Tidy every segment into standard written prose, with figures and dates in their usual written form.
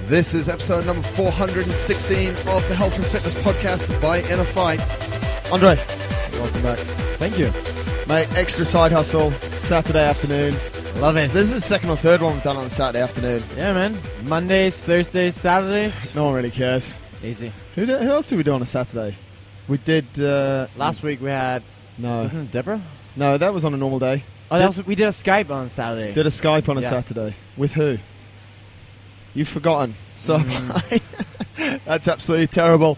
This is episode number 416 of the Health and Fitness Podcast by InnerFight. Andre, welcome back. Thank you. Mate, extra side hustle, Saturday afternoon. Love it. This is the second or third one we've done on a Saturday afternoon. Yeah, man. Mondays, Thursdays, Saturdays. No one really cares. Easy. Who else did we do on a Saturday? We did... Last week we had... No. Wasn't it Deborah? No, that was on a normal day. Oh, we did a Skype on Saturday. Did a Skype on a Saturday. With who? You've forgotten. So that's absolutely terrible.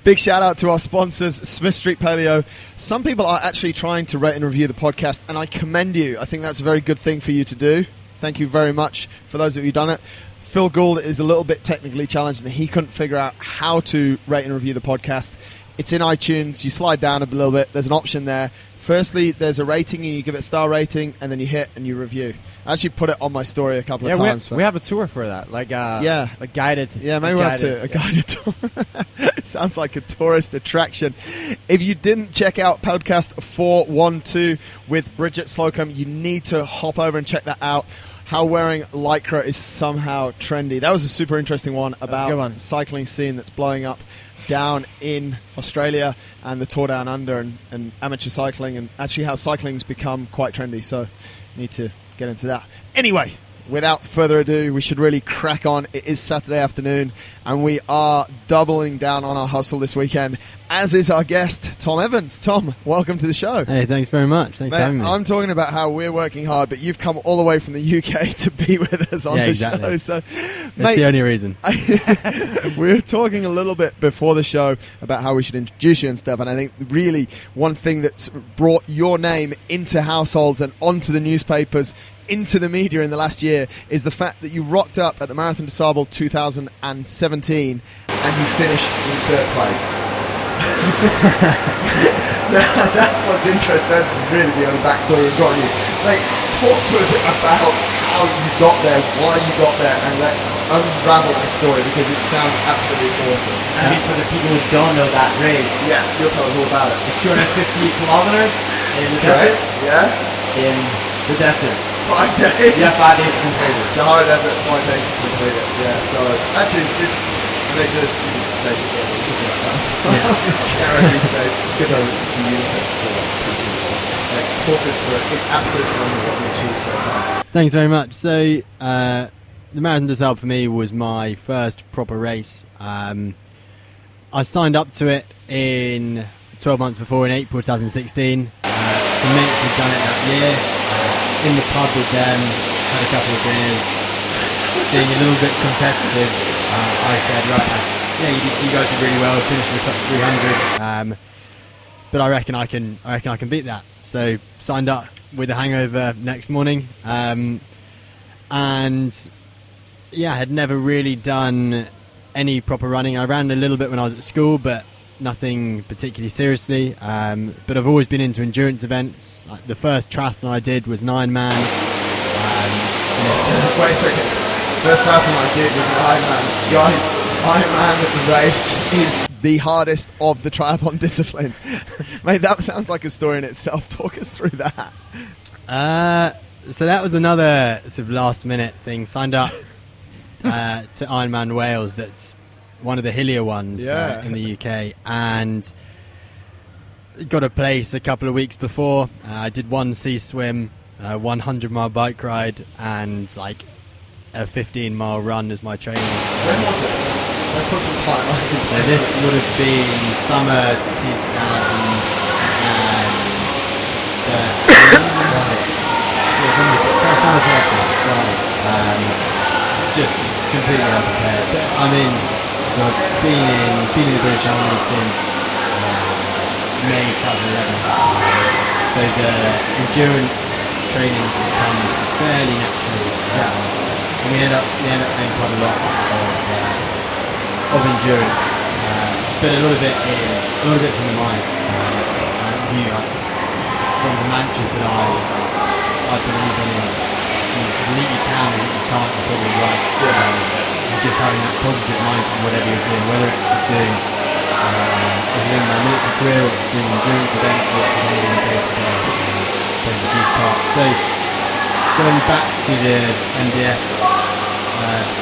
Big shout out to our sponsors, Smith Street Paleo. Some people are actually trying to rate and review the podcast, and I commend you. I think that's a very good thing for you to do. Thank you very much for those of you who've done it. Phil Gould is a little bit technically challenged, and he couldn't figure out how to rate and review the podcast. It's in iTunes. You slide down a little bit. There's an option there. Firstly, there's a rating, and you give it a star rating, and then you hit and you review. I actually put it on my story a couple of times. We have a tour for that, a guided. Yeah, maybe we'll have a guided tour. Sounds like a tourist attraction. If you didn't check out podcast 412 with Bridget Slocum, you need to hop over and check that out. How wearing Lycra is somehow trendy. That was a super interesting one about cycling scene that's blowing up down in Australia and the Tour Down Under and amateur cycling, and actually how cycling's become quite trendy. So you need to get into that. Anyway, without further ado, we should really crack on. It is Saturday afternoon, and we are doubling down on our hustle this weekend, as is our guest, Tom Evans. Tom, welcome to the show. Hey, thanks very much. Thanks for having me. I'm talking about how we're working hard, but you've come all the way from the UK to be with us on the show. So, that's the only reason. We were talking a little bit before the show about how we should introduce you and stuff, and I think really one thing that's brought your name into households and onto the newspapers, into the media in the last year, is the fact that you rocked up at the Marathon Des Sables 2017 and you finished in third place. That's what's interesting. That's really the only backstory we've got you. Talk to us about how you got there, why you got there, and let's unravel this story because it sounds absolutely awesome. I mean, for the people who don't know that race, yes, you'll tell us all about it. It's 250 kilometers in the desert. Yeah, in the desert. 5 days. Yeah, 5 days to complete it. Sahara Desert, 5 days to complete it. Yeah, so actually they do a student stage at the end. Charity stage. It's good though, it's for UNICEF, so talk us through it. It's absolutely phenomenal what you achieved so far. Thanks very much. So the Marathon Des Sables for me was my first proper race. I signed up to it in 12 months before, in April 2016. Some mates had done it that year. In the pub with them, had a couple of beers, being a little bit competitive. I said, right, you guys did really well, finished in the top 300, but I reckon I can beat that. So signed up with a hangover next morning, and had never really done any proper running. I ran a little bit when I was at school, but nothing particularly seriously, but I've always been into endurance events. The first triathlon I did was an Ironman. Wait a second. First triathlon I did was an Ironman. Guys, Ironman, the race, is the hardest of the triathlon disciplines. Mate, that sounds like a story in itself. Talk us through that. So that was another sort of last minute thing. Signed up to Ironman Wales. That's one of the hillier ones in the UK, and got a place a couple of weeks before. I did one sea swim, 100-mile bike ride, and a 15-mile run as my training. When was this? Let's put some timelines in place. So this would have been summer 2013. Summer 13. Just completely unprepared. But, I mean, I've been in the British Army since May 2011. So the endurance training comes fairly naturally. And we end up doing quite a lot of endurance, but a lot of it's in the mind. One of the mantras that I believe in is you believe you can and you can't, you're probably right. And just having that positive mindset in whatever you're doing, whether it's doing in my military career, or it's doing endurance events, or it's doing day to day, plays a huge part. So going back to the MDS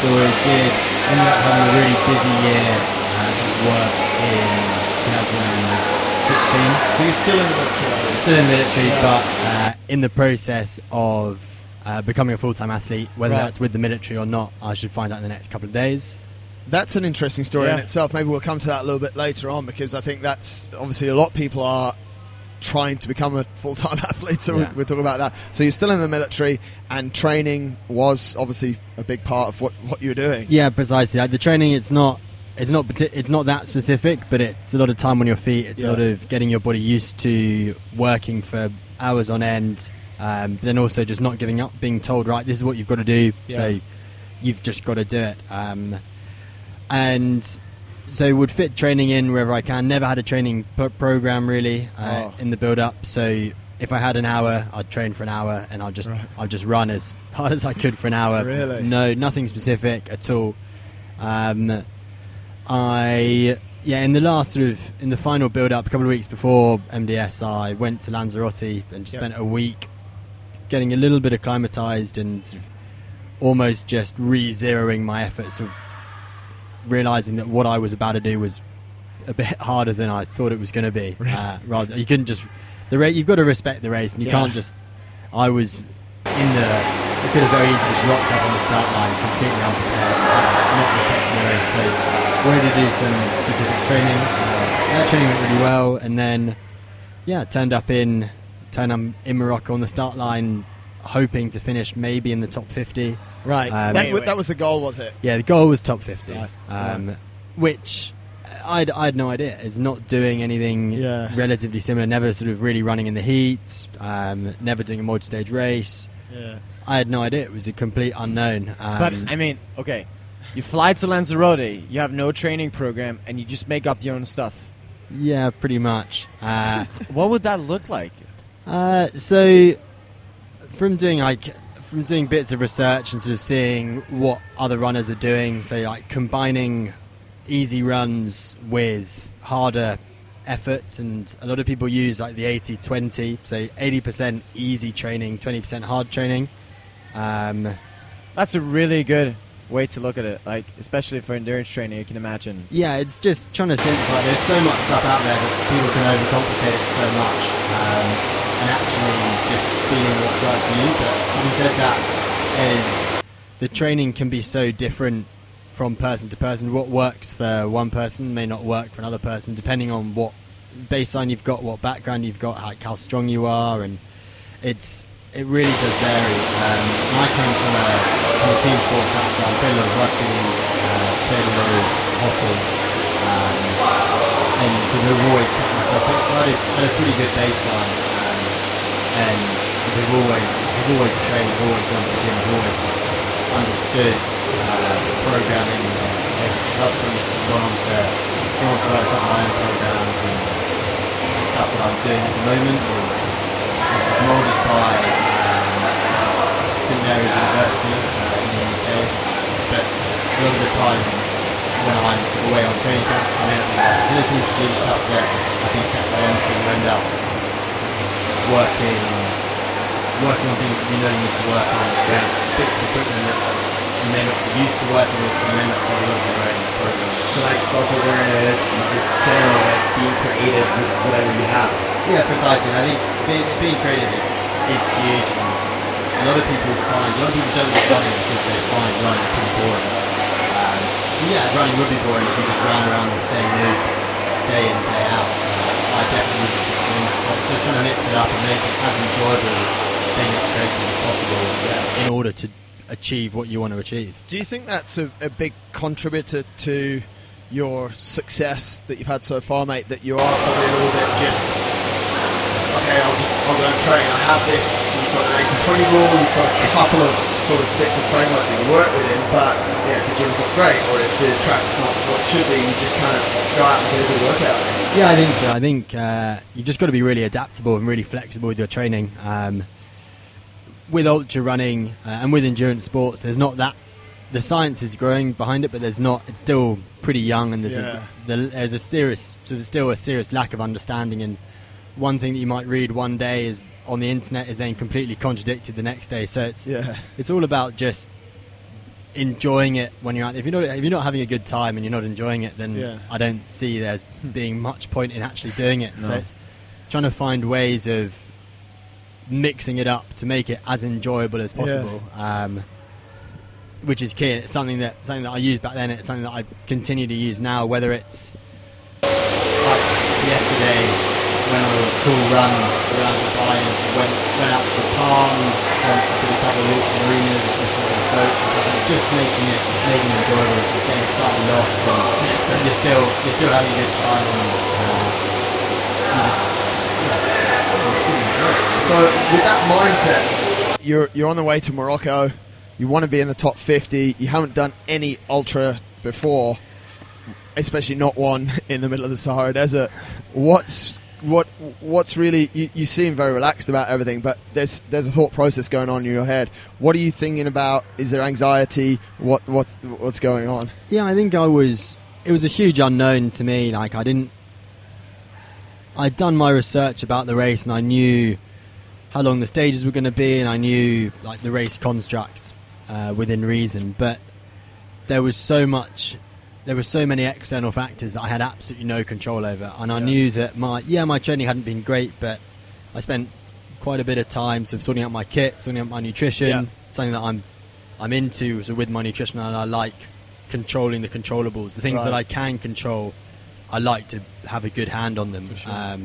story, did ended up having a really busy year at work in 2016. So you're still in the military? Still in the military, Yeah. but in the process of becoming a full-time athlete. Whether Right. that's with the military or not, I should find out in the next couple of days. That's an interesting story in Yeah. itself. Maybe we'll come to that a little bit later on, because I think that's obviously a lot of people are trying to become a full-time athlete, so Yeah. we'll talk about that. So you're still in the military, and training was obviously a big part of what you were doing. Yeah, precisely. Like the training, it's not that specific, but it's a lot of time on your feet. It's Yeah. a lot of getting your body used to working for hours on end, but then also just not giving up, being told, right, this is what you've got to do, Yeah. so you've just got to do it. And so would fit training in wherever I can. Never had a training program really in the build-up. So if I had an hour, I'd train for an hour, and I'd just run as hard as I could for an hour. Really? No, nothing specific at all. In the final build-up, a couple of weeks before MDS, I went to Lanzarote and just spent a week getting a little bit acclimatized and sort of almost just re-zeroing my efforts, of realizing that what I was about to do was a bit harder than I thought it was going to be. Rather, you couldn't just you've got to respect the race, and you can't just. I was I could have very easily just rocked up on the start line completely unprepared, not respecting the race. So we had to do some specific training. That training went really well, and then turned up in Morocco on the start line, hoping to finish maybe in the top 50. Right. That That was the goal, was it? Yeah, the goal was top 50, Right. which I had no idea. It's not doing anything relatively similar, never sort of really running in the heat, never doing a multi-stage race. Yeah. I had no idea. It was a complete unknown. But I mean, okay, you fly to Lanzarote, you have no training program, and you just make up your own stuff. Yeah, pretty much. What would that look like? So from doing bits of research and sort of seeing what other runners are doing, so like combining easy runs with harder efforts, and a lot of people use like the 80-20, so 80% easy training, 20% hard training. That's a really good way to look at it, like especially for endurance training, you can imagine. Yeah, it's just trying to simplify. There's so much stuff out there that people can overcomplicate it so much, and actually just feeling what's right for you. But having said that, is the training can be so different from person to person. What works for one person may not work for another person, depending on what baseline you've got, what background you've got, like how strong you are, and it really does vary. I came from a team sport background, played a lot of rugby, played a lot of hockey, and so I've always kept myself fit. So I had a pretty good baseline, and we've always trained, we've always gone to the gym, I've always understood programming. Subsequently gone on to work on my own programs, and the stuff that I'm doing at the moment is moulded by St Mary's University in the UK, but a lot of the time when I'm sort of away on training camp, I may not be in the facilities to do stuff that I think set by them, so you end up working on things that you know you need to work on, with bits of equipment that you may not be used to working with, so you end up doing a lot of your own program. So like self-awareness and just general like being creative with whatever you have. Yeah, precisely. I think being creative is huge. And a lot of people don't like running because they find running pretty boring. Running would be boring if you just ran around the same loop day in, day out. I definitely wouldn't keep doing that. So it's just trying to mix it up and make it as enjoyable, being as creative as possible, in order to achieve what you want to achieve. Do you think that's a big contributor to your success that you've had so far, mate, that you are probably a little bit just, okay, I'll go and train, I have this, you've got an 80-20 rule, you've got a couple of sort of bits of framework that you work within, but if the gym's not great, or if the track's not what it should be, you just kind of go out and get a good workout. Yeah, I think so. I think you've just got to be really adaptable and really flexible with your training. With ultra running and with endurance sports, there's not that. The science is growing behind it, but there's not. It's still pretty young, and there's still a serious lack of understanding. And one thing that you might read one day is on the internet is then completely contradicted the next day. So it's all about just enjoying it when you're out there. If you're not having a good time and you're not enjoying it, then I don't see there's being much point in actually doing it. No. So it's trying to find ways of mixing it up to make it as enjoyable as possible, which is key. It's something that I used back then. It's something that I continue to use now. Whether it's like yesterday when I was cool run around the Lions, went out to the palm, went to a couple of loops in the arena before the boats, just making it enjoyable. So getting slightly lost, but you're still having a good time. And, you just enjoy it. So with that mindset, you're on the way to Morocco. You want to be in the top 50. You haven't done any ultra before, especially not one in the middle of the Sahara Desert. What's really you seem very relaxed about everything, but there's a thought process going on in your head. What are you thinking about? Is there anxiety? What's going on? Yeah, I think it was a huge unknown to me. Like I'd done my research about the race and I knew how long the stages were going to be, and I knew like the race construct within reason, but there were so many external factors that I had absolutely no control over, and I knew that my training hadn't been great, but I spent quite a bit of time sort of sorting out my kit, sorting out my nutrition, something that I'm into with my nutrition, and I like controlling the controllables, the things that I can control. I like to have a good hand on them. For sure.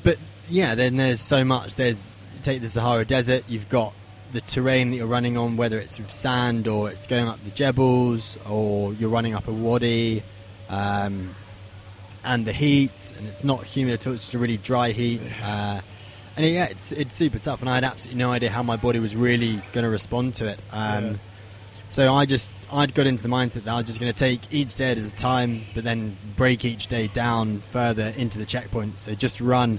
But yeah, then there's so much. Take the Sahara Desert, you've got the terrain that you're running on, whether it's with sand or it's going up the Jebels or you're running up a wadi, and the heat, and it's not humid at all, it's just a really dry heat. It's super tough, and I had absolutely no idea how my body was really going to respond to it. So I'd got into the mindset that I was just going to take each day at a time, but then break each day down further into the checkpoint. So just run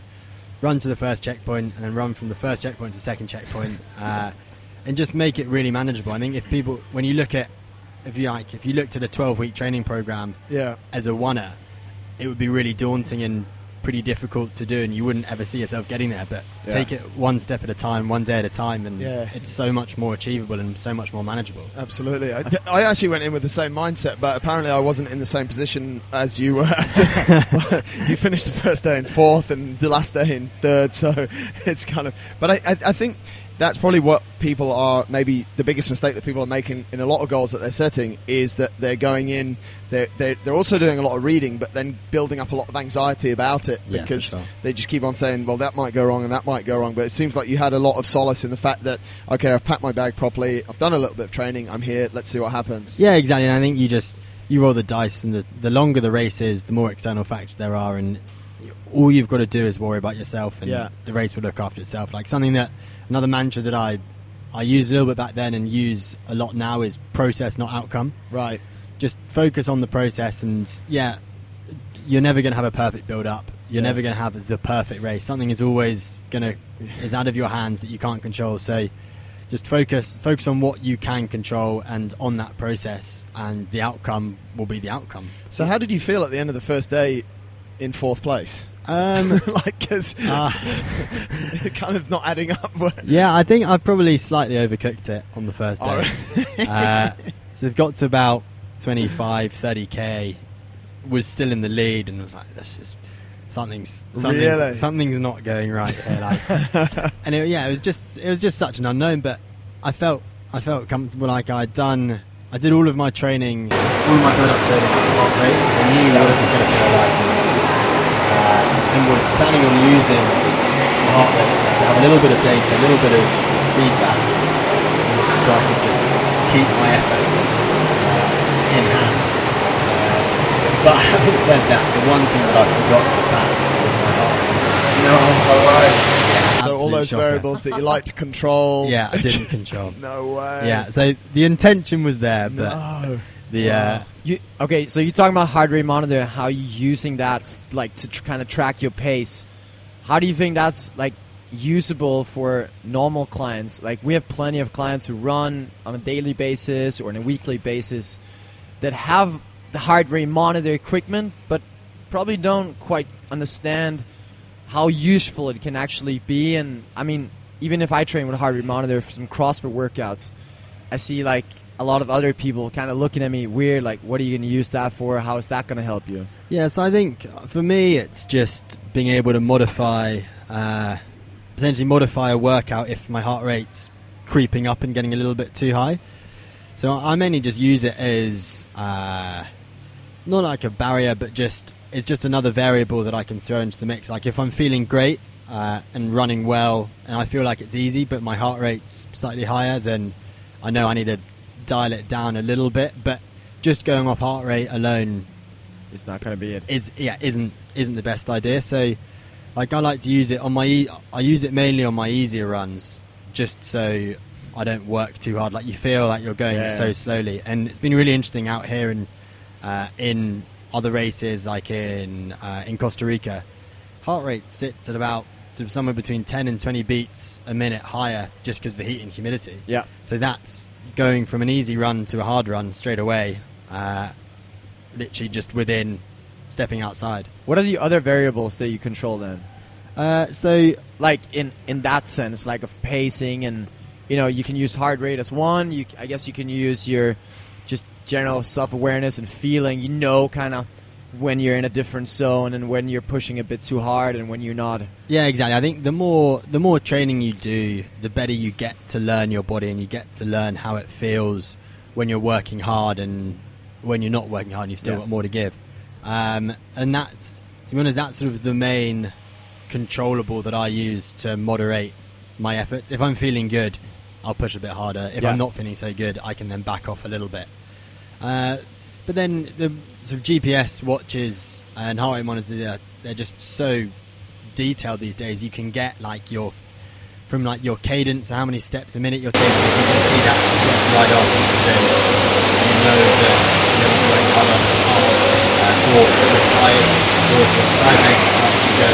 to the first checkpoint, and then run from the first checkpoint to the second checkpoint, and just make it really manageable. I think if you looked at a 12-week training program as a oneer, it would be really daunting and pretty difficult to do, and you wouldn't ever see yourself getting there. But take it one step at a time, one day at a time, and it's so much more achievable and so much more manageable. Absolutely. I actually went in with the same mindset, but apparently I wasn't in the same position as you were after. You finished the first day in 4th and the last day in 3rd, so it's kind of... But I think that's probably what people are, maybe the biggest mistake that people are making in a lot of goals that they're setting, is that they're going in, they're also doing a lot of reading, but then building up a lot of anxiety about it, because they just keep on saying, well, that might go wrong and that might go wrong. But it seems like you had a lot of solace in the fact that, okay, I've packed my bag properly, I've done a little bit of training, I'm here, let's see what happens. Yeah, exactly. And I think you roll the dice, and the longer the race is, the more external factors there are, and all you've got to do is worry about yourself, and the race will look after itself. Like another mantra that I used a little bit back then and use a lot now is process, not outcome. Right. Just focus on the process, and you're never going to have a perfect build-up. You're never going to have the perfect race. Something is always is out of your hands that you can't control. So just focus on what you can control and on that process, and the outcome will be the outcome. So how did you feel at the end of the first day in 4th place? Because kind of not adding up. Yeah, I think I probably slightly overcooked it on the first day. So it got to about 25, 30k, was still in the lead, and was like, "That's just something's not going right here." And it was just such an unknown. But I felt comfortable. Like I did all of my training, all of my build-up training at the heart rate, because I knew what it was going to feel like. And was planning on using the heart rate just to have a little bit of data, a little bit of feedback, so I could just keep my efforts in hand. But having said that, the one thing that I forgot to pack was my heart rate. No, alright. Yeah, so all those variables that you like to control. Yeah, I didn't control. No way. Yeah, so the intention was there, but so you're talking about heart rate monitor, how you're using that like to kind of track your pace. How do you think that's like usable for normal clients? Like we have plenty of clients who run on a daily basis or on a weekly basis that have the heart rate monitor equipment, but probably don't quite understand how useful it can actually be. And I mean, even if I train with a heart rate monitor for some CrossFit workouts, I see like a lot of other people kind of looking at me weird, like, what are you going to use that for? How is that going to help you? Yeah, so I think for me it's just being able to potentially modify a workout if my heart rate's creeping up and getting a little bit too high. So I mainly just use it as not like a barrier, but it's just another variable that I can throw into the mix. Like if I'm feeling great and running well and I feel like it's easy but my heart rate's slightly higher, then I know I need to dial it down a little bit. But just going off heart rate alone It's not going to be it. Isn't the best idea. So like I like to use it on I use it mainly on my easier runs, just so I don't work too hard. Like you feel like you're going so slowly, and it's been really interesting out here in other races, like in Costa Rica. Heart rate sits at about sort of somewhere between 10 and 20 beats a minute higher, just because of the heat and humidity. Yeah. So that's going from an easy run to a hard run straight away, literally just within stepping outside. What are the other variables that you control then? So like in that sense, like of pacing, and you can use heart rate as one. I guess you can use your just general self-awareness and feeling. Kind of when you're in a different zone and when you're pushing a bit too hard and when you're not. Yeah, exactly. I think the more training you do, the better you get to learn your body, and you get to learn how it feels when you're working hard and when you're not working hard and you've still got more to give. And that's, to be honest, that's sort of the main controllable that I use to moderate my efforts. If I'm feeling good, I'll push a bit harder. If I'm not feeling so good, I can then back off a little bit. But then the sort of GPS watches and heart rate monitors, they're just so detailed these days. You can get like your cadence, how many steps a minute you're taking. If you can see that right off, then you know that you're going hard, or if you're tired, or if your stagnate starts to go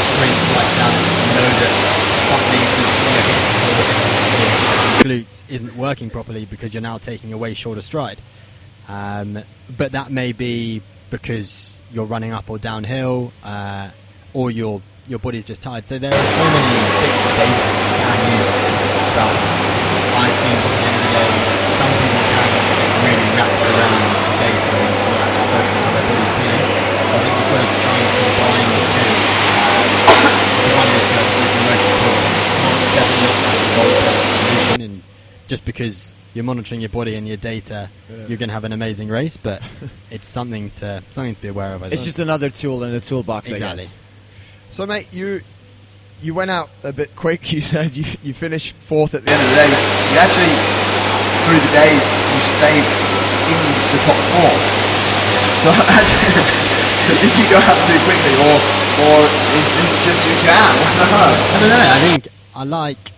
shrink right down, you know that something in your hips or your glutes isn't working properly because you're now taking a way shorter stride. But that may be because you're running up or downhill, or your body's just tired. So there are so many bits of data you can use, but I think at the end of the day, some people can get really wrapped around data and not actually focus on how their body's feeling. So I think you've got to try and combine the two. Combine the two is the most important. It's not definitely not like the gold solution, and just because you're monitoring your body and your data, you're going to have an amazing race, but it's something to be aware of. It's just another tool in the toolbox. Exactly. I guess. So, mate, you went out a bit quick. You said you finished fourth at the end of the day. You actually, through the days, you stayed in the top four. So, so did you go out too quickly, or is this just your jam? I don't know. I think I like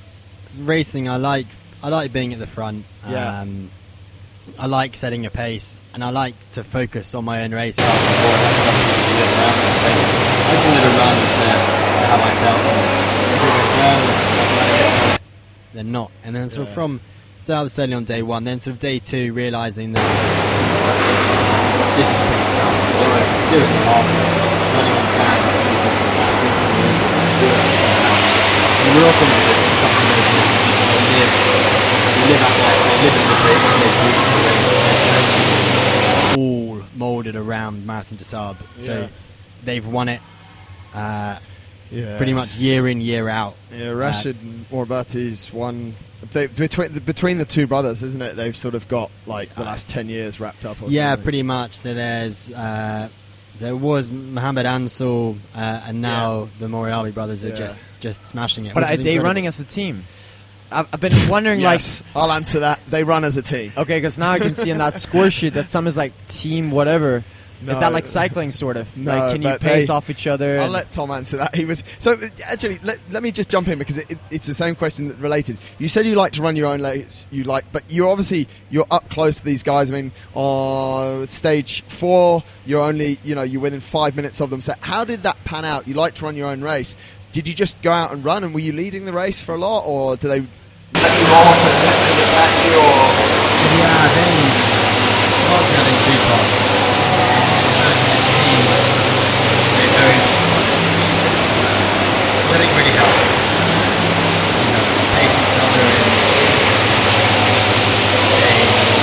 racing. I like being at the front. Yeah. I like setting a pace, and I like to focus on my own race rather than worry about so I just wanted to run to how I felt, and if it went well, then not. And then sort of so I was certainly on day one, then sort of day two, realising that this is pretty tough. It's seriously hard. Running on sand is particularly easy. And we're all going to do this in something that live out west, they live in Madrid, and they do the race. It's all moulded around Marathon Des Sables, so they've won it pretty much year in, year out. Yeah, Rashid Morbati's won. Between the two brothers, isn't it? They've sort of got like the last 10 years wrapped up. Or something. Pretty much. So there's so it was Mohammed Ansel, and now the Moriabi brothers are just smashing it. But are they incredible. running as a team? I've been wondering, Yes, I'll answer that. They run as a team. okay, because now I can see in that score sheet that some is like team whatever. No. Is that like cycling sort of? No, like, can you but pace off each other? I'll let Tom answer that. He was so actually. Let me just jump in because it's the same question that related. You said you like to run your own race. But you're up close to these guys. I mean, on stage 4, you're only you're within 5 minutes of them. So how did that pan out? You like to run your own race. Did you just go out and run, and were you leading the race for a lot, or do they let you off and let them attack you? Or Yeah, they started out in 2 parts. First, the team was very I think really helps. To pace each other, and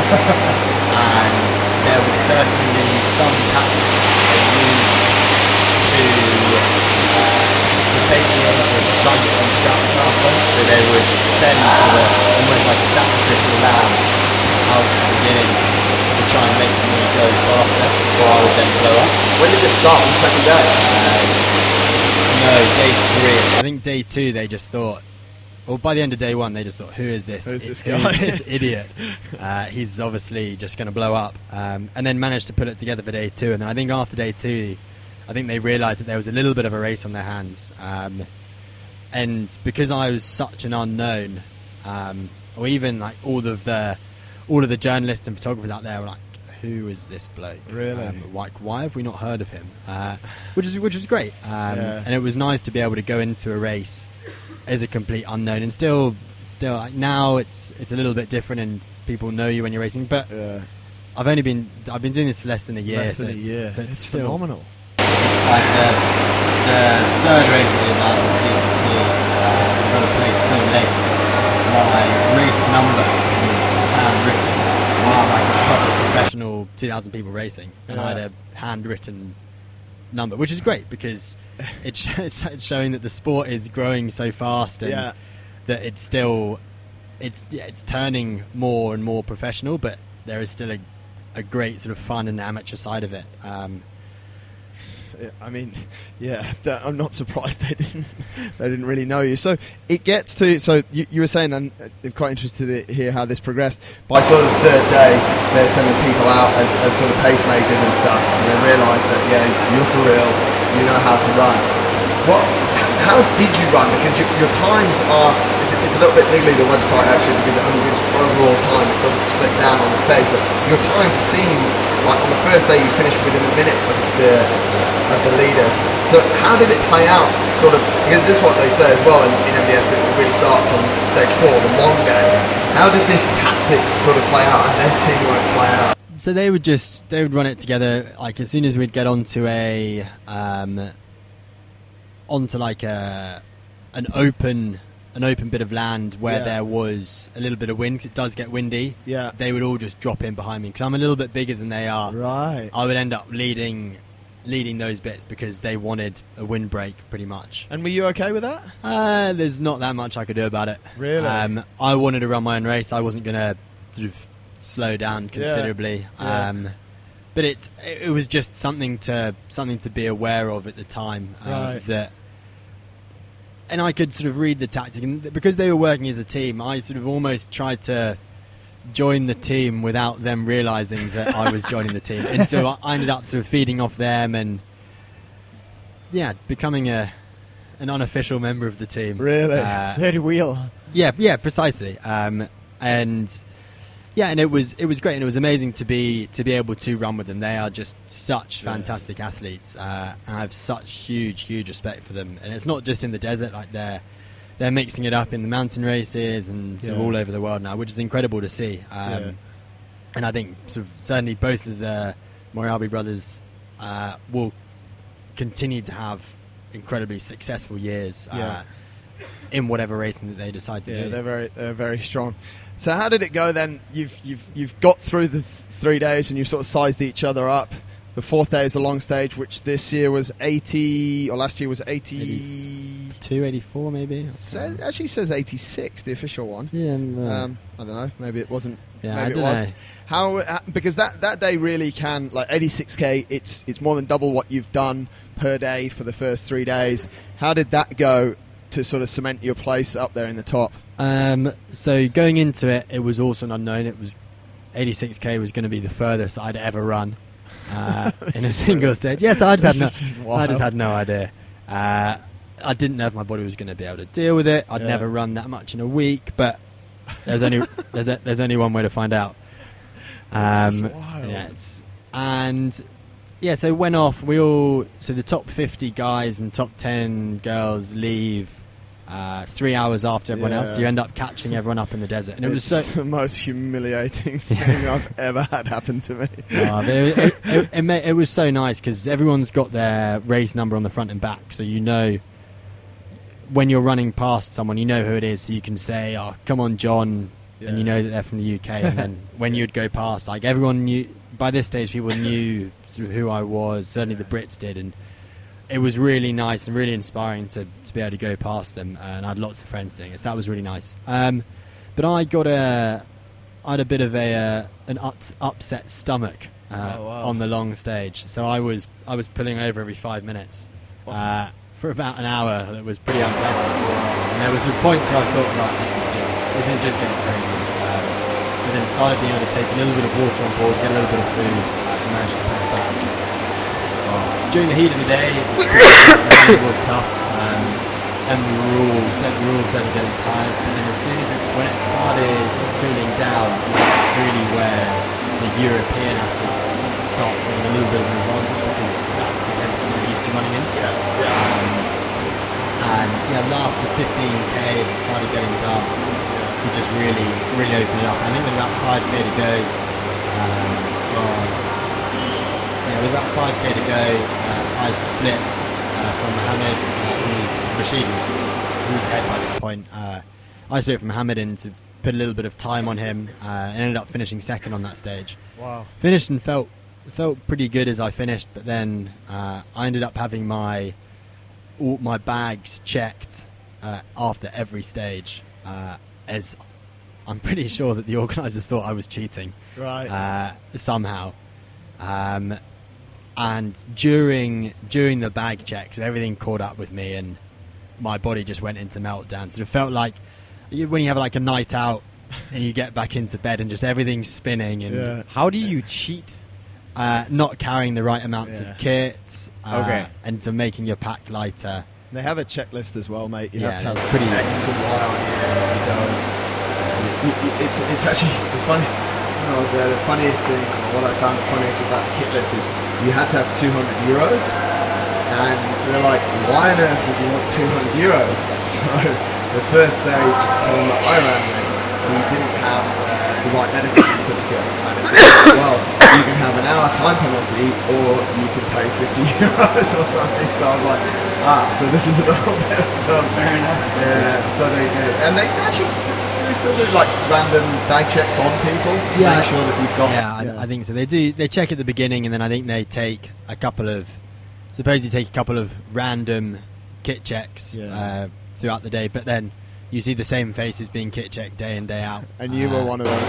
and there was certainly some tactics they used to bait me into trying to get them to go faster. So they would send sort of almost like a sacrificial lamb out at the beginning to try and make me go faster, so I would then blow up. When did this start? On the second day? No, day 3. I think day 2 they just thought, well, by the end of day 1 they just thought, who is this guy? Who is this idiot? He's obviously just going to blow up. And then managed to put it together for day 2. And then I think after day 2, I think they realised that there was a little bit of a race on their hands. And because I was such an unknown, or even like all of the journalists and photographers out there were like, who is this bloke? Really? Why have we not heard of him? Which was great. And it was nice to be able to go into a race as a complete unknown. And still like now it's a little bit different and people know you when you're racing. But I've been doing this for less than a year. So it's still phenomenal. Like the third race I did last at CCC, I got a place so late. My race number was handwritten. It's like a proper professional 2,000 people racing, and I had a handwritten number, which is great because it's showing that the sport is growing so fast and that it's turning more and more professional, but there is still a great sort of fun and amateur side of it. I mean, I'm not surprised they didn't really know you. So it gets to, so you were saying, and I'm quite interested to hear how this progressed. By sort of the third day, they're sending people out as sort of pacemakers and stuff, and they realise that you're for real, you know how to run. How did you run? Because your times are, it's a little bit niggly, the website actually, because it only gives overall time, it doesn't split down on the stage, but your times seem like on the first day you finished within a minute of the leaders. So how did it play out, sort of, because this is what they say as well in MDS, that it really starts on stage 4, the long day. How did this tactics sort of play out and their teamwork play out? So they would run it together, like as soon as we'd get onto like an open bit of land where there was a little bit of wind, 'cause it does get windy. Yeah, they would all just drop in behind me because I'm a little bit bigger than they are. Right. I would end up leading those bits because they wanted a windbreak pretty much. And were you okay with that? There's not that much I could do about it. Really? I wanted to run my own race. I wasn't going to sort of slow down considerably. But it was just something to be aware of at the time. That. And I could sort of read the tactic, and because they were working as a team, I sort of almost tried to join the team without them realising that I was joining the team. And so I ended up sort of feeding off them and, becoming an unofficial member of the team. Really? Third wheel. Yeah, precisely. And it was great, and it was amazing to be able to run with them. They are just such fantastic athletes, and I have such huge respect for them. And it's not just in the desert; like they're mixing it up in the mountain races and sort of all over the world now, which is incredible to see. And I think sort of certainly both of the Moriabi brothers will continue to have incredibly successful years in whatever racing that they decide to do. They're very strong. So how did it go then? You've got through the 3 days and you've sort of sized each other up. The fourth day is a long stage, which this year was 80, or last year was 82, 84 maybe. Actually says 86, the official one. Yeah. I don't know. Maybe it wasn't. Yeah, maybe it was. Know. How because that day really can, like 86k. It's more than double what you've done per day for the first 3 days. How did that go to sort of cement your place up there in the top? So going into it, it was also an unknown. It was 86k was going to be the furthest I'd ever run in a single stage. Yes, I just had no idea. I didn't know if my body was going to be able to deal with it. I'd never run that much in a week, but there's only one way to find out. So went off. So the top 50 guys and top 10 girls leave 3 hours after everyone else. So you end up catching everyone up in the desert, and it was the most humiliating thing I've ever had happen to me. It was so nice because everyone's got their race number on the front and back, so you know when you're running past someone, you know who it is. So you can say, "Oh, come on, John, and you know that they're from the UK. And then when you'd go past, like everyone knew by this stage, people knew sort of who I was. Certainly the Brits did, and it was really nice and really inspiring to be able to go past them. And I had lots of friends doing it, so that was really nice. But I had a bit of an upset stomach on the long stage, so I was pulling over every 5 minutes for about an hour. That was pretty unpleasant, and there was some points where I thought, right, this is just getting crazy. But then started being able to take a little bit of water on board, get a little bit of food, and managed to pack back. During the heat of the day, it was tough. And we were all certainly getting tired. But then as soon as when it started cooling down, that's really where the European athletes start getting a little bit of an advantage, because that's the temperature they're used to running in. Last 15k, as it started getting dark, it just really opened it up. And I think with about 5k to go, I split from Mohammed, Rashid who was ahead by this point. I split from Mohammed and to put a little bit of time on him, and ended up finishing second on that stage. Wow. Finished and felt pretty good as I finished, but then I ended up having all my bags checked after every stage, as I'm pretty sure that the organisers thought I was cheating, somehow. And during the bag checks, everything caught up with me, and my body just went into meltdown. So it felt like when you have like a night out and you get back into bed and just everything's spinning. And how do you cheat? Not carrying the right amounts of kit, and to making your pack lighter. They have a checklist as well, mate. You have to have it's pretty X and Y on here. If you don't, it's actually funny. When I was there, the funniest thing, or what I found the funniest with that kit list is you had to have 200 euros, and they're like, why on earth would you want 200 euros? So the first stage time that I ran with, we didn't have the right medical certificate, and it's like, well, you can have an hour time penalty, or you can pay 50 euros or something. So I was like, so this is a little bit of fair enough. Yeah, so they do, and they actually still do like random bag checks on people to make sure that you've got. I think so. They do. They check at the beginning, and then I think they take a couple of random kit checks throughout the day. But then you see the same faces being kit checked day in, day out. And you were one of them.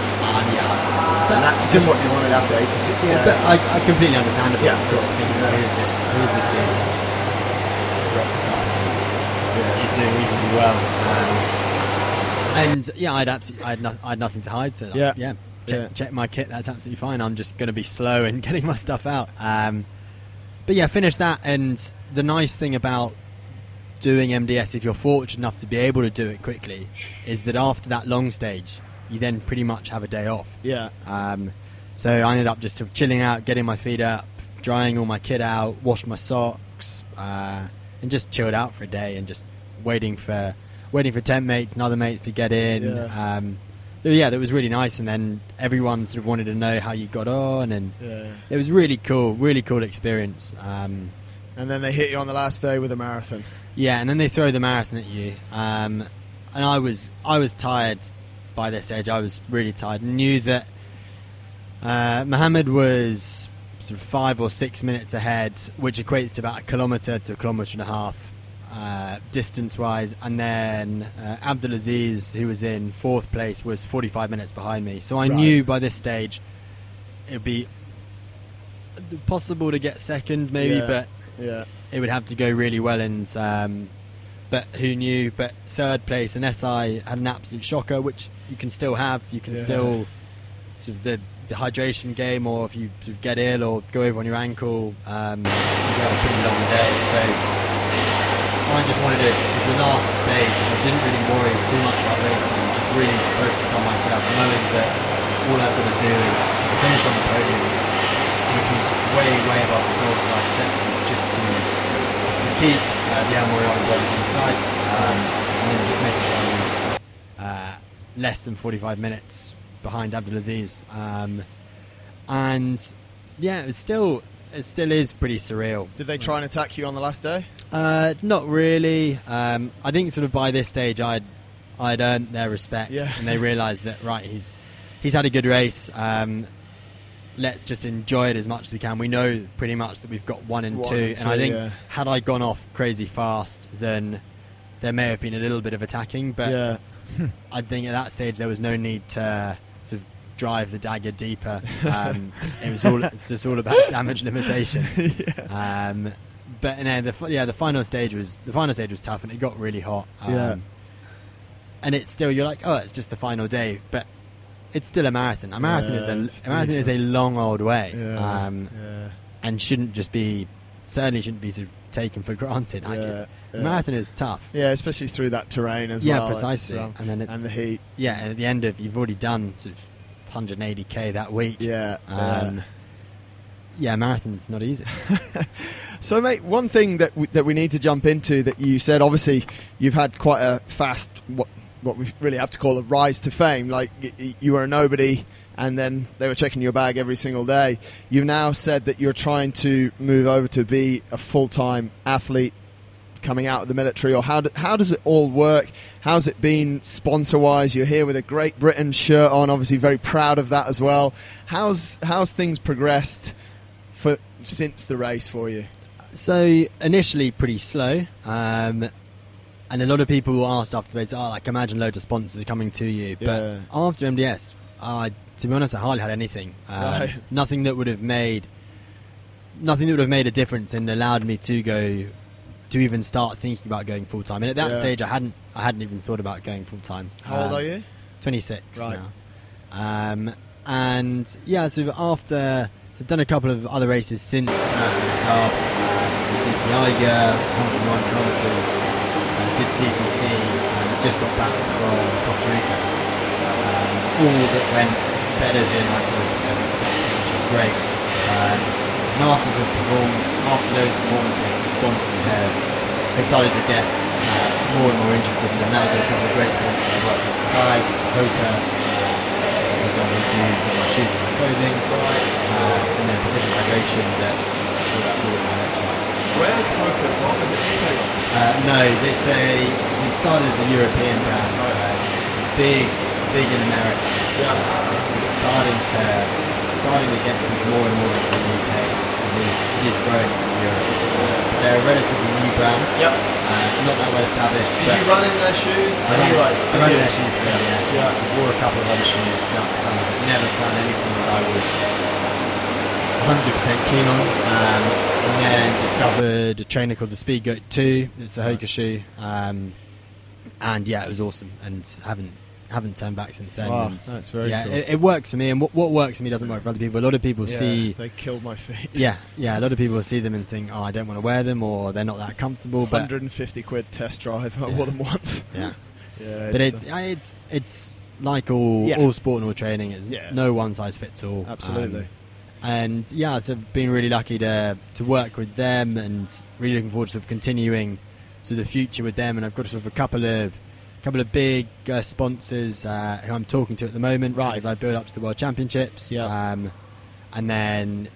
But that's just what you wanted after 86. Yeah, but I completely understand it. Of course. Who is this dude? He's just rocked up. He's doing reasonably well. And I had nothing to hide. So check my kit. That's absolutely fine. I'm just going to be slow in getting my stuff out. But yeah, finish that. And the nice thing about doing MDS, if you're fortunate enough to be able to do it quickly, is that after that long stage, you then pretty much have a day off. Yeah. So I ended up just sort of chilling out, getting my feet up, drying all my kit out, washed my socks, and just chilled out for a day and just waiting for tent mates and other mates to get in. That was really nice. And then everyone sort of wanted to know how you got on, and it was really cool experience. And then they hit you on the last day with a marathon. Yeah, and then they throw the marathon at you. And I was tired by this stage. I was really tired. Knew that Mohammed was sort of 5 or 6 minutes ahead, which equates to about 1 kilometre to 1.5 kilometres distance-wise. And then Abdulaziz, who was in 4th place, was 45 minutes behind me. So I knew by this stage it would be possible to get second, maybe, but it would have to go really well. And but who knew? But 3rd place, and SI had an absolute shocker, which you can still have. You can still sort of the hydration game, or if you sort of get ill or go over on your ankle, you have a pretty long day. So I just wanted to, sort of the last stage, I didn't really worry too much about racing, just really focused on myself, knowing that all I've got to do is to finish on the podium, which was way above the goals that I'd set, was just to keep the Almorion brothers inside, and then just make sure I was less than 45 minutes behind Abdulaziz. And yeah, it still is pretty surreal. Did they try and attack you on the last day? Not really. I think sort of by this stage I'd I'd earned their respect, Yeah. and they realised that right, he's had a good race. Let's just enjoy it as much as we can. We know pretty much that we've got 1 and 2, and I think had I gone off crazy fast, then there may have been a little bit of attacking, but I think at that stage there was no need to sort of drive the dagger deeper. It's just all about damage limitation. But the final stage was tough, and it got really hot. And it's still, you're like, oh, it's just the final day, but it's still a marathon. A marathon is a long old way, and certainly shouldn't be sort of taken for granted. A marathon is tough. Yeah, especially through that terrain as well. Yeah, precisely. And the heat. Yeah, and at the end you've already done sort of 180k that week. Marathon's not easy. So, mate, one thing that we need to jump into that you said, obviously, you've had quite a fast, what we really have to call a rise to fame. Like, you were a nobody, and then they were checking your bag every single day. You've now said that you're trying to move over to be a full-time athlete coming out of the military, or how does it all work? How's it been sponsor-wise? You're here with a Great Britain shirt on, obviously very proud of that as well. How's things progressed since the race for you? So initially pretty slow, and a lot of people asked after the race, imagine loads of sponsors coming to you. But after MDS, to be honest, I hardly had anything. Nothing that would have made a difference and allowed me to even start thinking about going full time. And at that stage, I hadn't even thought about going full time. How old are you? 26 now. So I've done a couple of other races since Marathon Des Sables. So did the Eiger, 101 kilometres, did CCC, and just got back from Costa Rica. All that went better than I could have expected, which is great. And after those performances, sponsors have started to get more and more interested, and I've now got a couple of great sponsors I work with. Tide, Hoka, for example, do some of my shoes and my clothing, and then Pacific Hydration that sort out all of my electrolytes. Where's Hoka from? Is it UK? No, it started as a European brand. It's big in America. It's starting to get more and more into the UK. It is growing in Europe. They're a relatively new brand. Not that well established. Did you run in their shoes? I ran in their shoes for MDS. So wore a couple of other shoes throughout the summer, but never found anything that I was 100% keen on. And then discovered a trainer called the Speedgoat 2. It's a Hoka shoe. And yeah, it was awesome, and haven't turned back since then. Wow, and that's very cool. It works for me, and what works for me doesn't work for other people. A lot of people see... they killed my feet. Yeah, a lot of people see them and think, I don't want to wear them, or they're not that comfortable. But 150 quid test drive, I wore them once. But it's like all sport and all training. It's no one size fits all. Absolutely. So I've been really lucky to work with them, and really looking forward to sort of continuing the future with them. And I've got sort of a couple of big sponsors who I'm talking to at the moment as I build up to the World Championships. And then,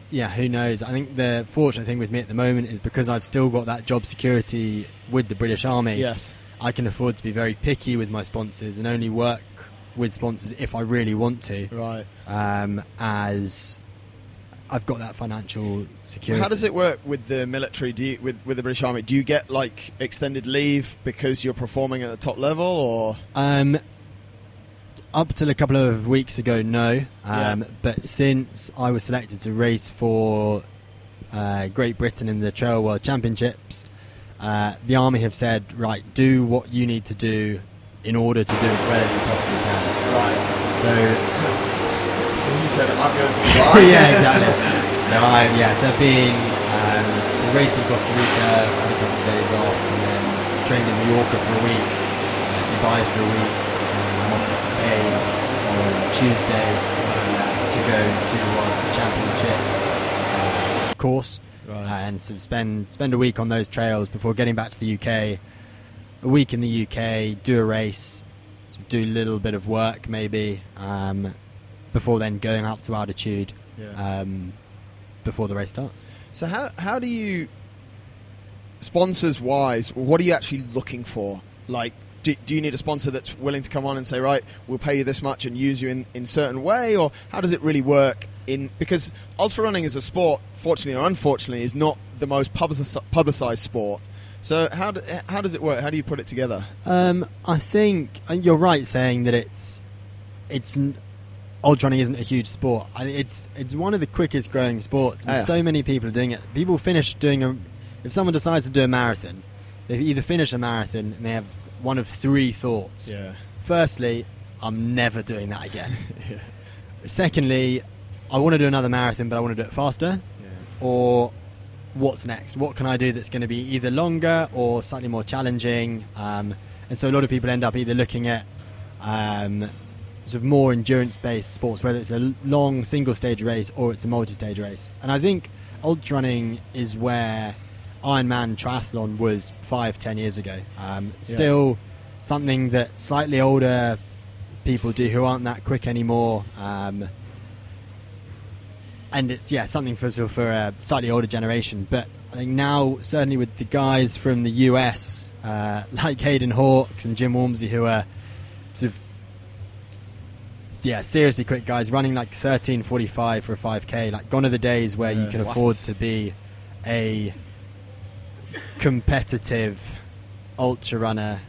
who knows? I think the fortunate thing with me at the moment is because I've still got that job security with the British Army. Yes. I can afford to be very picky with my sponsors and only work with sponsors if I really want to. Right. As I've got that financial security. How does it work with the military? With the British Army? Do you get like extended leave because you're performing at the top level, or? Up till a couple of weeks ago, no. But since I was selected to race for Great Britain in the Trail World Championships, the Army have said, right, do what you need to do in order to do as well as you possibly can. Right. So you said, I'm going to fly. Yeah, exactly. I've been raced in Costa Rica, had a couple of days off, and then trained in Mallorca for a week, Dubai for a week, and I'm off to Spain on Tuesday to go to the World Championships course, and spend a week on those trails before getting back to the UK. A week in the UK, do a race, do a little bit of work maybe, before then going up to altitude before the race starts. So how do you, sponsors wise, what are you actually looking for? Like, do you need a sponsor that's willing to come on and say, right, we'll pay you this much and use you in certain way, or how does it really work? Because ultra running as a sport, fortunately or unfortunately, is not the most publicized sport. So how does it work? How do you put it together? I think you're right saying that it's ultra running isn't a huge sport. It's one of the quickest growing sports, and so many people are doing it. People finish doing if someone decides to do a marathon, they either finish a marathon and they have one of three thoughts. Yeah. Firstly, I'm never doing that again. Yeah. Secondly, I want to do another marathon, but I want to do it faster. Yeah. Or what's next? What can I do that's going to be either longer or slightly more challenging? And so a lot of people end up either looking at sort of more endurance-based sports, whether it's a long single-stage race or it's a multi-stage race. And I think ultra running is where Ironman triathlon was 5-10 years ago. Still something that slightly older people do who aren't that quick anymore. And it's something for a slightly older generation. But I think now, certainly with the guys from the US, like Hayden Hawkes and Jim Walmsley, who are sort of seriously quick guys, running like 13:45 for a 5k. Like, gone are the days where you can afford to be a competitive ultra runner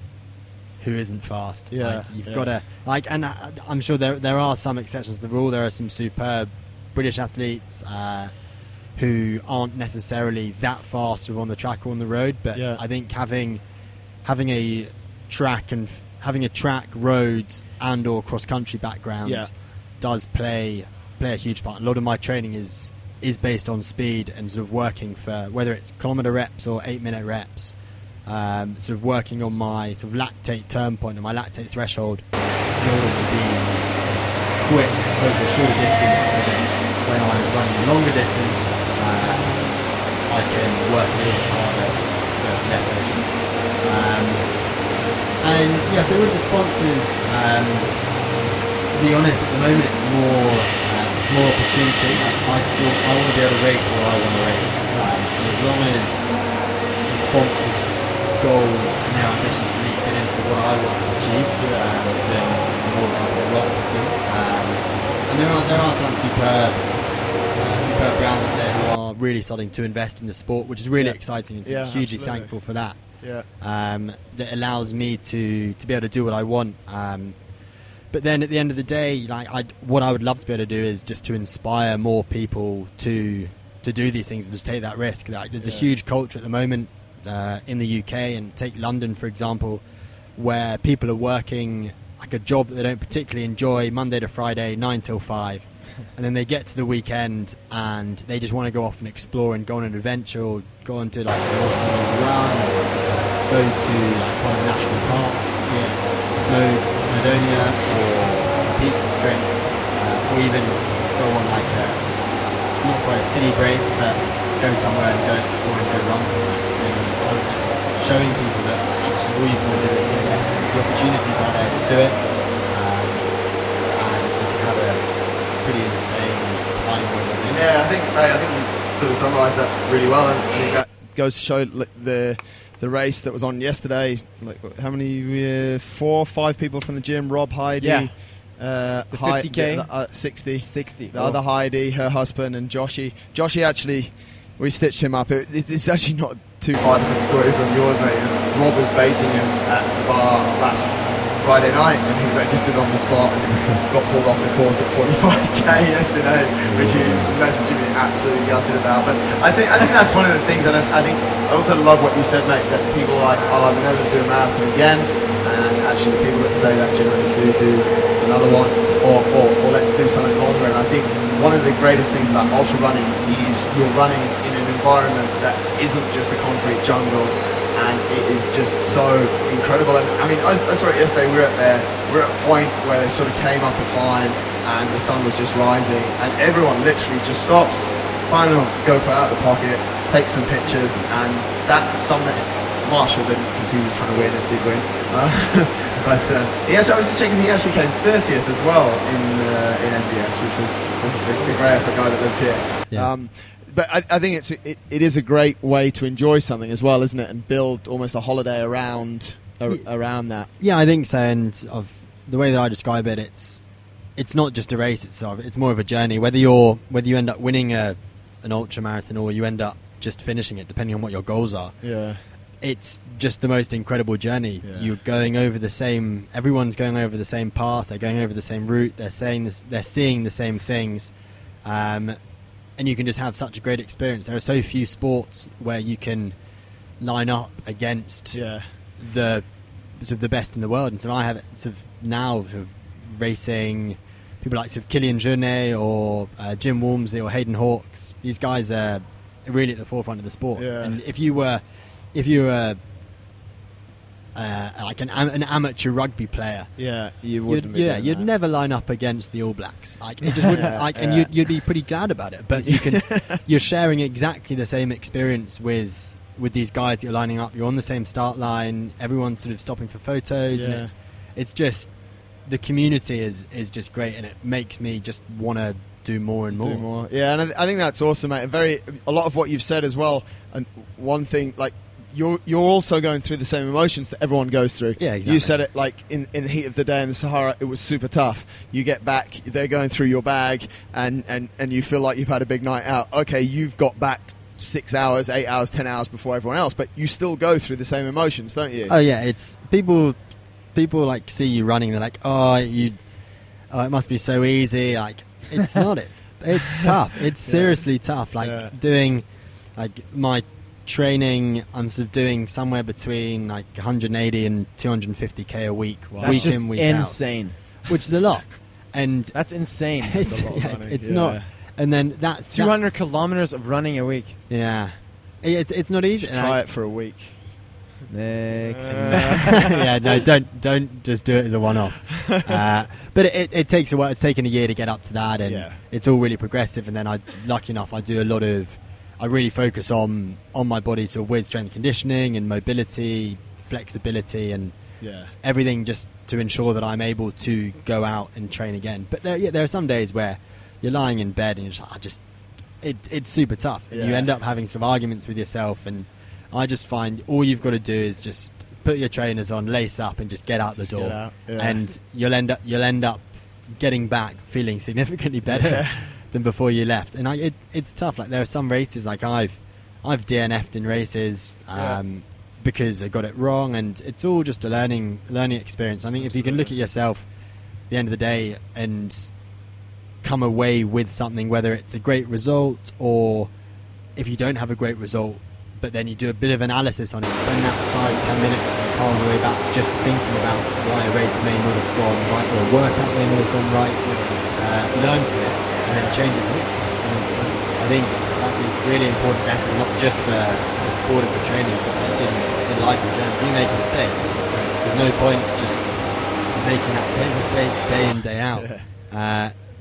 who isn't fast. You've got to and I'm sure there are some exceptions to the rule. There are some superb British athletes who aren't necessarily that fast or on the track or on the road, but I think having a track and having a track, roads and or cross country background does play a huge part. A lot of my training is based on speed and sort of working for whether it's kilometre reps or 8-minute reps, sort of working on my sort of lactate turn point and my lactate threshold in order to be quick over a shorter distance, so that when I'm running a longer distance I can work a little harder for less energy. So with the sponsors, to be honest, at the moment it's more opportunity. I want to be able to race where I want to race, and as long as the sponsors' goals and their ambitions for me fit into what I want to achieve, then I'm more likely to work with them. And there are some superb brands out there who are really starting to invest in the sport, which is really exciting, and so hugely thankful for that. That allows me to be able to do what I want. But then at the end of the day, what I would love to be able to do is just to inspire more people to do these things and just take that risk. There's a huge culture at the moment in the UK, and take London for example, where people are working like a job that they don't particularly enjoy, Monday to Friday, 9 till 5, and then they get to the weekend and they just want to go off and explore and go on an adventure, or go on to like an awesome run, or go to like one of the national parks, Snowdonia or the Peak District, or even go on like not quite a city break, but go somewhere and go explore and go run somewhere. And just showing people that actually all you've got to do is say yes, the opportunities are there to do it, and you can have a pretty insane time when you're doing it. I think you sort of summarised that really well, and I think that goes to show the race that was on yesterday. Like, how many? 4 or 5 people from the gym. Rob, Heidi, the 50k, 60. The other Heidi, her husband, and Joshy. Joshy, actually, we stitched him up. It's actually not too far different story from yours, mate. Rob was baiting him at the bar last Friday night, and he registered on the spot and got pulled off the course at 45k yesterday, which he messaged me absolutely gutted about. But I think that's one of the things, and I think I also love what you said, mate, that people are like, I'll either never do a marathon again, and actually the people that say that generally do another one, or let's do something longer. And I think one of the greatest things about ultra running is you're running in an environment that isn't just a concrete jungle, and it is just so incredible. And I mean, I saw it yesterday. We're at a point where they sort of came up a climb and the sun was just rising, and everyone literally just stops, find a GoPro out of the pocket, take some pictures, and that's something Marshall didn't, because he was trying to win and did win. But I was just checking, he actually came 30th as well in MDS, which was rare for a guy that lives here. Yeah. But I think it is a great way to enjoy something as well, isn't it? And build almost a holiday around around that. Yeah, I think so. And of the way that I describe it, it's not just a race itself. It's more of a journey. Whether you end up winning an ultra marathon or you end up just finishing it, depending on what your goals are. Yeah. It's just the most incredible journey. Yeah. You're going over everyone's going over the same path. They're going over the same route. They're seeing the same things, and you can just have such a great experience. There are so few sports where you can line up against the sort of the best in the world. And so I have it sort of now sort of racing people like sort of Kilian Jornet or Jim Walmsley or Hayden Hawks. These guys are really at the forefront of the sport. Yeah. And if you were like an amateur rugby player, you'd never line up against the All Blacks. Like it just wouldn't. And you'd be pretty glad about it. But you're sharing exactly the same experience with these guys that you're lining up. You're on the same start line. Everyone's sort of stopping for photos, and it's just the community is just great, and it makes me just want to do more and more. Yeah, and I think that's awesome, mate. A lot of what you've said as well. And one thing, like you're also going through the same emotions that everyone goes through. Yeah, exactly. You said it like in the heat of the day in the Sahara, it was super tough. You get back, they're going through your bag, and you feel like you've had a big night out. Okay, you've got back 6 hours, 8 hours, 10 hours before everyone else, but you still go through the same emotions, don't you? Oh yeah, it's people like see you running, they're like, it must be so easy. Like it's not. It's tough. It's seriously tough. Like doing like my training, I'm sort of doing somewhere between like 180 and 250k a week. That's week just in, week insane. out, which is a lot. And that's insane. It's not. And then that's 200 kilometers of running a week. Yeah, it's not easy. Try it for a week. Next. Yeah, no, don't just do it as a one-off. But it takes a while. It's taken a year to get up to that, and it's all really progressive. And then lucky enough, I really focus on my body, so with strength conditioning and mobility, flexibility, and everything, just to ensure that I'm able to go out and train again. But there are some days where you're lying in bed and you're just like, it's super tough. And you end up having some arguments with yourself, and I just find all you've got to do is just put your trainers on, lace up, and just get out the door. And you'll end up getting back feeling significantly better than before you left. And it's tough. Like there are some races, like I've DNF'd in races because I got it wrong, and it's all just a learning experience. I think if you can look at yourself at the end of the day and come away with something, whether it's a great result or if you don't have a great result, but then you do a bit of analysis on it, spend that 5-10 minutes and calm your way back, just thinking about why a race may not have gone right or a workout may not have gone right, learn from it and then change it next time. I think that's a really important lesson, not just for sport and for training, but just in life in general. If you make a mistake, there's no point just making that same mistake day in, day out.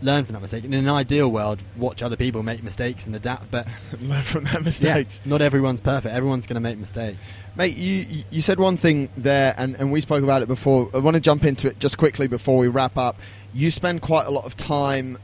Learn from that mistake. In an ideal world, watch other people make mistakes and adapt, but learn from their mistakes. Not everyone's perfect. Everyone's going to make mistakes. Mate, you said one thing there, and we spoke about it before. I want to jump into it just quickly before we wrap up. You spend quite a lot of time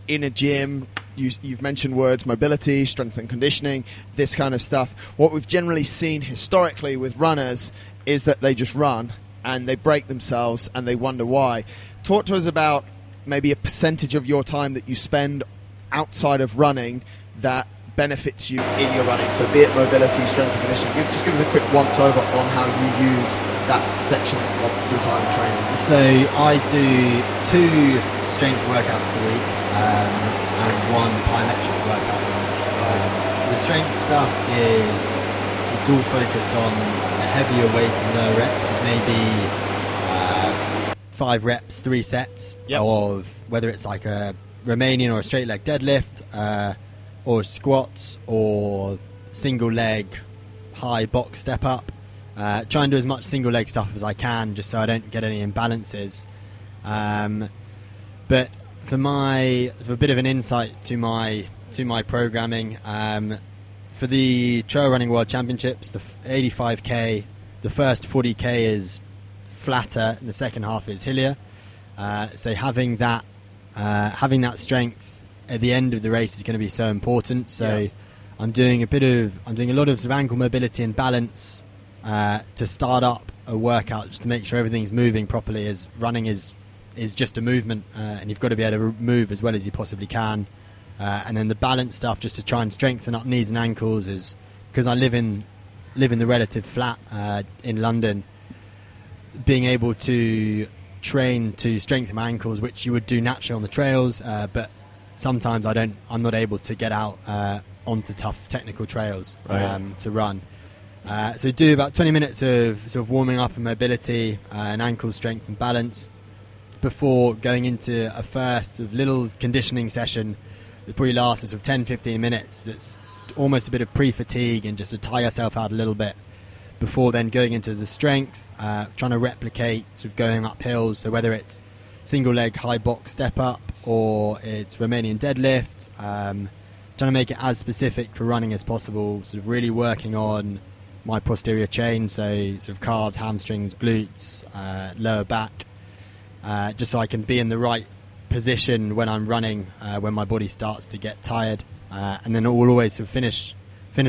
in a gym. You've mentioned words mobility, strength and conditioning, this kind of stuff. What we've generally seen historically with runners is that they just run and they break themselves and they wonder why. Talk to us about maybe a percentage of your time that you spend outside of running that benefits you in your running. So be it mobility, strength and conditioning. Just give us a quick once over on how you use that section of your time training. So I do 2 strength workouts a week and 1 plyometric workout a week. The strength stuff it's all focused on a heavier weight and lower reps. It may be 5 reps, 3 sets of whether it's like a Romanian or a straight leg deadlift, or squats, or single leg high box step up. Try and do as much single leg stuff as I can, just so I don't get any imbalances. But for a bit of an insight to my programming, for the Trail Running World Championships, the 85k, the first 40k is flatter and the second half is hillier. So having that strength at the end of the race is going to be so important. So I'm doing a lot of sort of ankle mobility and balance to start up a workout just to make sure everything's moving properly, as running is just a movement, and you've got to be able to move as well as you possibly can. And then the balance stuff, just to try and strengthen up knees and ankles, is because I live in the relative flat in London. Being able to train to strengthen my ankles, which you would do naturally on the trails, but sometimes I'm not able to get out onto tough technical trails to run. So do about 20 minutes of sort of warming up and mobility and ankle strength and balance before going into a first sort of little conditioning session that probably lasts sort of 10-15 minutes. That's almost a bit of pre-fatigue and just to tire yourself out a little bit before then going into the strength, trying to replicate sort of going up hills. So whether it's single leg high box step up or it's Romanian deadlift, trying to make it as specific for running as possible, sort of really working on my posterior chain, so sort of calves, hamstrings, glutes, lower back, just so I can be in the right position when I'm running, when my body starts to get tired, and then we'll always sort of finish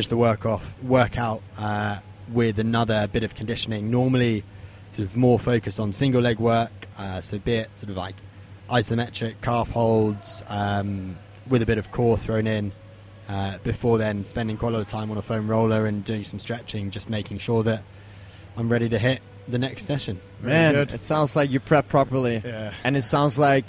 the workout with another bit of conditioning, normally sort of more focused on single leg work, so be it sort of like isometric calf holds with a bit of core thrown in, before then spending quite a lot of time on a foam roller and doing some stretching, just making sure that I'm ready to hit the next session. Man, it sounds like you prep properly. Yeah. And it sounds like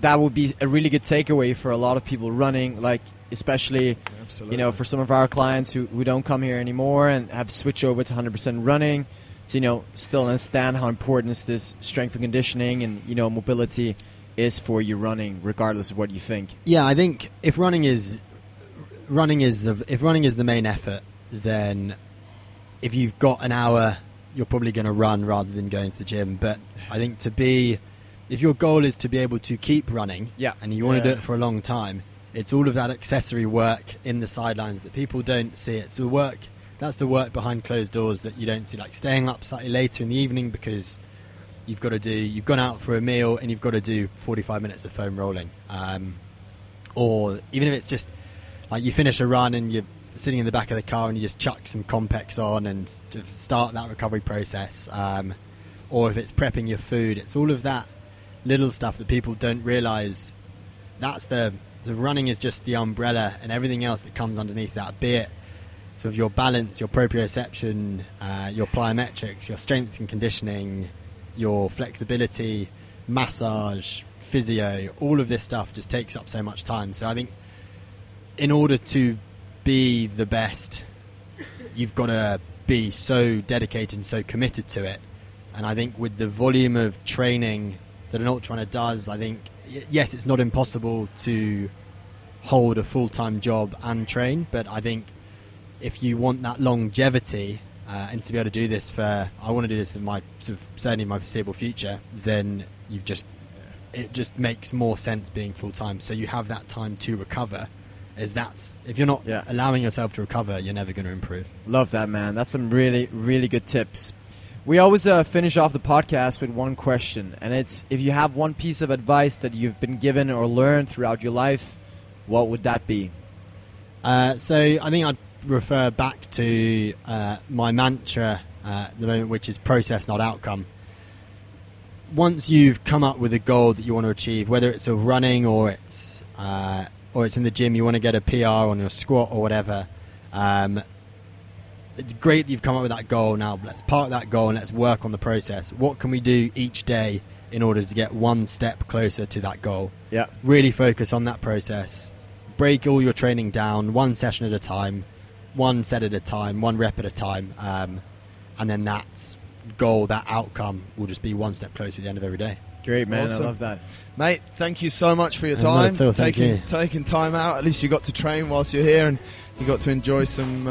that would be a really good takeaway for a lot of people running, like especially for some of our clients who don't come here anymore and have switched over to 100% running to still understand how important is this strength and conditioning and mobility is for you running, regardless of what you think. Yeah, I think if running is the main effort, then if you've got an hour, you're probably going to run rather than going to the gym. But I think if your goal is to be able to keep running, and you want to do it for a long time, it's all of that accessory work in the sidelines that people don't see. It's the work behind closed doors that you don't see, like staying up slightly later in the evening because you've gone out for a meal and you've got to do 45 minutes of foam rolling, or even if it's just like you finish a run and you're sitting in the back of the car and you just chuck some Compex on and to start that recovery process, or if it's prepping your food. It's all of that little stuff that people don't realise. That's the running is just the umbrella, and everything else that comes underneath that, be it sort of your balance, your proprioception, your plyometrics, your strength and conditioning, your flexibility, massage, physio, all of this stuff just takes up so much time. So I think in order to be the best, you've got to be so dedicated and so committed to it. And I think with the volume of training that an ultra runner does, I think, yes, it's not impossible to hold a full-time job and train, but I think if you want that longevity and to be able to do this I want to do this for my certainly my foreseeable future, then it just makes more sense being full-time, so you have that time to recover. If you're not allowing yourself to recover, you're never going to improve. Love that, man. That's some really, really good tips. We always finish off the podcast with one question, and it's, if you have one piece of advice that you've been given or learned throughout your life, what would that be? So I think I'd refer back to my mantra at the moment, which is process, not outcome. Once you've come up with a goal that you want to achieve, whether it's a running or it's in the gym, you want to get a PR on your squat or whatever, it's great that you've come up with that goal. Now let's park that goal and let's work on the process. What can we do each day in order to get one step closer to that goal? Yeah. Really focus on that process. Break all your training down, one session at a time, one set at a time, one rep at a time, and then that goal, that outcome will just be one step closer at the end of every day. Great, man. Awesome. I love that. Mate, thank you so much for your time. Taking time out. At least you got to train whilst you're here and you got to enjoy some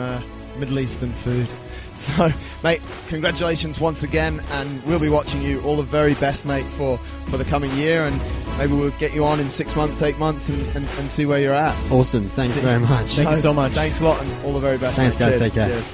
Middle Eastern food. So, mate, congratulations once again, and we'll be watching you. All the very best, mate, for the coming year, and maybe we'll get you on in 6 months, 8 months and see where you're at. Awesome. Thanks very much. Thank you so much. Thanks a lot, and all the very best. Thanks, mate. guys. Cheers. Take care. Cheers.